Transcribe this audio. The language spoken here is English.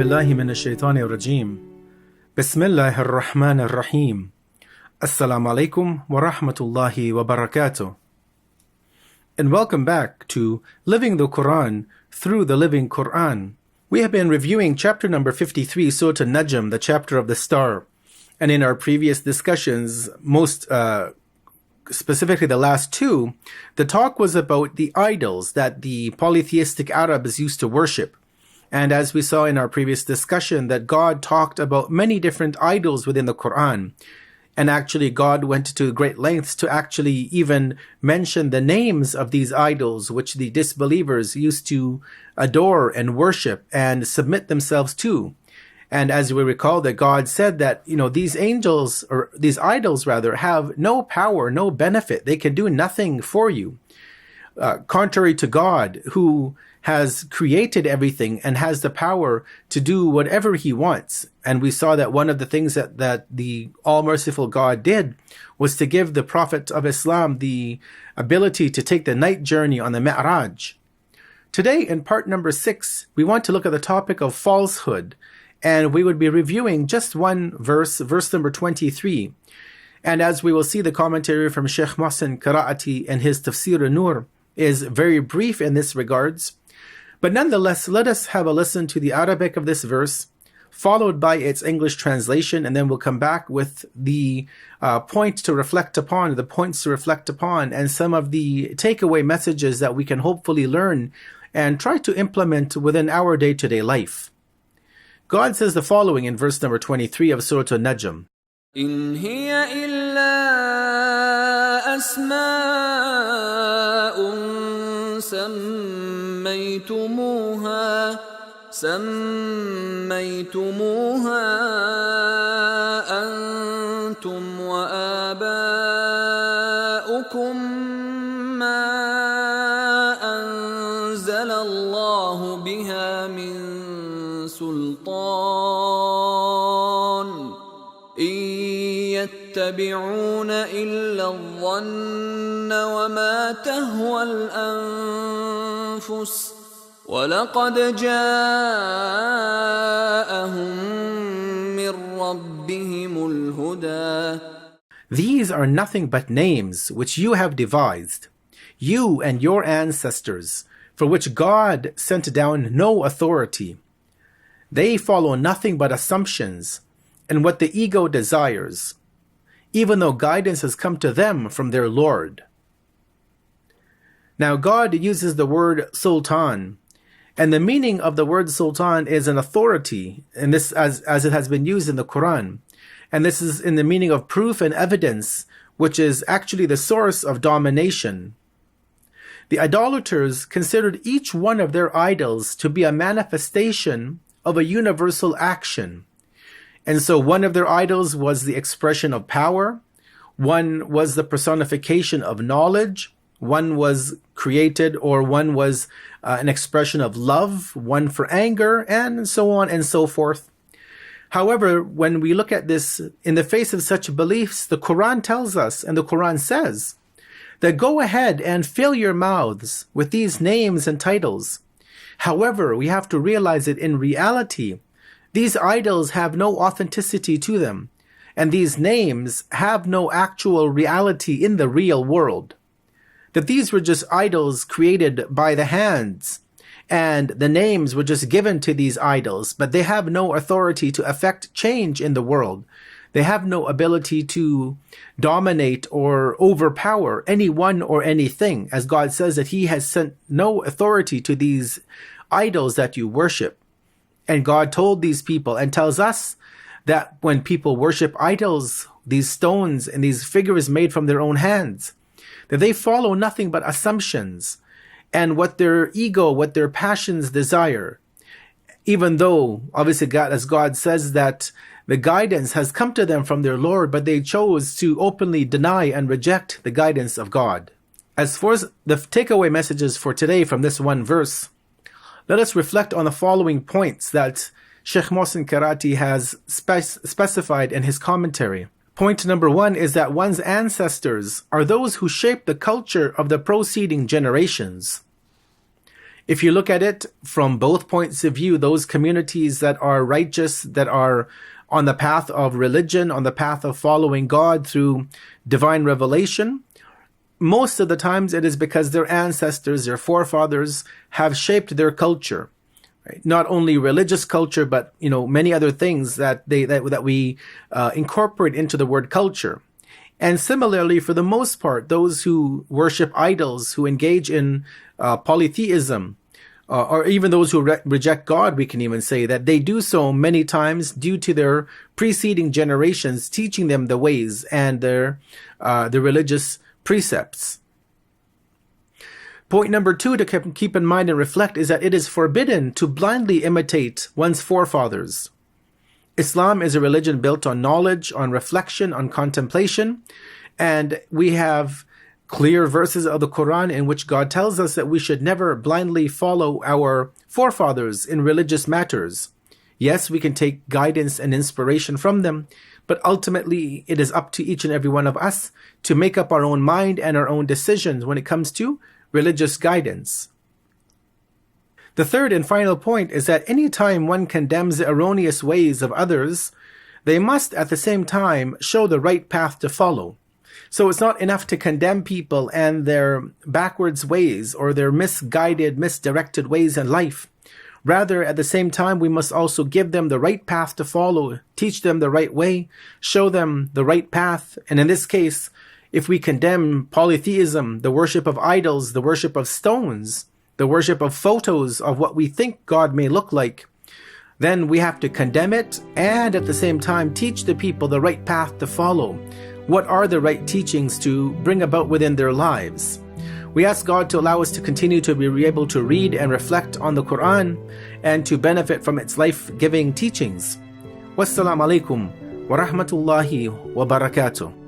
بالله من الشيطان الرجيم بسم الله الرحمن الرحيم Assalamu alaikum wa rahmatullahi wa barakatuh. And welcome back to Living the Quran through the Living Quran. We have been reviewing chapter number 53, Surah al-Najm, the chapter of the star. And in our previous discussions, most specifically the last two, the talk was about the idols that the polytheistic Arabs used to worship. And as we saw in our previous discussion, that God talked about many different idols within the Quran. And actually, God went to great lengths to actually even mention the names of these idols, which the disbelievers used to adore and worship and submit themselves to. And as we recall, that God said that, these angels, or these idols rather, have no power, no benefit. They can do nothing for you. Contrary to God, who has created everything and has the power to do whatever he wants. And we saw that one of the things that the all-merciful God did was to give the Prophet of Islam the ability to take the night journey on the Mi'raj. Today, in part number 6, we want to look at the topic of falsehood. And we would be reviewing just one verse, verse number 23. And as we will see, the commentary from Sheikh Mohsen Qiraati and his Tafsir an-Nur is very brief in this regards. But nonetheless, let us have a listen to the Arabic of this verse, followed by its English translation, and then we'll come back with the points to reflect upon, and some of the takeaway messages that we can hopefully learn and try to implement within our day-to-day life. God says the following in verse number 23 of Surah al-Najm. إن هي إلا أسماء سميتموها أنتم وآباؤكم ما أنزل الله بها من سلطان إن يتبعون إلا الظن وما تهوى الأنفس وَلَقَدْ جَاءَهُم مِّن رَّبِّهِمُ الْهُدَىٰ. These are nothing but names which you have devised, you and your ancestors, for which God sent down no authority. They follow nothing but assumptions and what the ego desires, even though guidance has come to them from their Lord. Now God uses the word sultan, and the meaning of the word sultan is an authority, and this as it has been used in the Quran. And this is in the meaning of proof and evidence, which is actually the source of domination. The idolaters considered each one of their idols to be a manifestation of a universal action. And so one of their idols was the expression of power, one was the personification of knowledge, one was created, or one was an expression of love, one for anger, and so on and so forth. However, when we look at this in the face of such beliefs, the Quran tells us, and the Quran says, that go ahead and fill your mouths with these names and titles. However, we have to realize that in reality, these idols have no authenticity to them, and these names have no actual reality in the real world. That these were just idols created by the hands, and the names were just given to these idols, but they have no authority to affect change in the world. They have no ability to dominate or overpower anyone or anything, as God says that He has sent no authority to these idols that you worship. And God told these people and tells us that when people worship idols, these stones and these figures made from their own hands, that they follow nothing but assumptions and what their ego, what their passions desire. Even though, obviously, God, as God says that the guidance has come to them from their Lord, but they chose to openly deny and reject the guidance of God. As for the takeaway messages for today from this one verse, let us reflect on the following points that Sheikh Mohsen Qiraati has specified in his commentary. Point number 1 is that one's ancestors are those who shape the culture of the preceding generations. If you look at it from both points of view, those communities that are righteous, that are on the path of religion, on the path of following God through divine revelation, most of the times it is because their ancestors, their forefathers have shaped their culture. Right? Not only religious culture, but many other things that we incorporate into the word culture. And similarly, for the most part, those who worship idols, who engage in polytheism, or even those who reject God, we can even say that they do so many times due to their preceding generations teaching them the ways and the religious precepts. Point number 2 to keep in mind and reflect is that it is forbidden to blindly imitate one's forefathers. Islam is a religion built on knowledge, on reflection, on contemplation, and we have clear verses of the Quran in which God tells us that we should never blindly follow our forefathers in religious matters. Yes, we can take guidance and inspiration from them, but ultimately it is up to each and every one of us to make up our own mind and our own decisions when it comes to religious guidance. The third and final point is that any time one condemns the erroneous ways of others, they must at the same time show the right path to follow. So it's not enough to condemn people and their backwards ways or their misguided, misdirected ways in life. Rather, at the same time, we must also give them the right path to follow, teach them the right way, show them the right path. And in this case, if we condemn polytheism, the worship of idols, the worship of stones, the worship of photos of what we think God may look like, then we have to condemn it and at the same time teach the people the right path to follow. What are the right teachings to bring about within their lives? We ask God to allow us to continue to be able to read and reflect on the Quran and to benefit from its life-giving teachings. Wassalamu alaikum wa rahmatullahi wa barakatuh.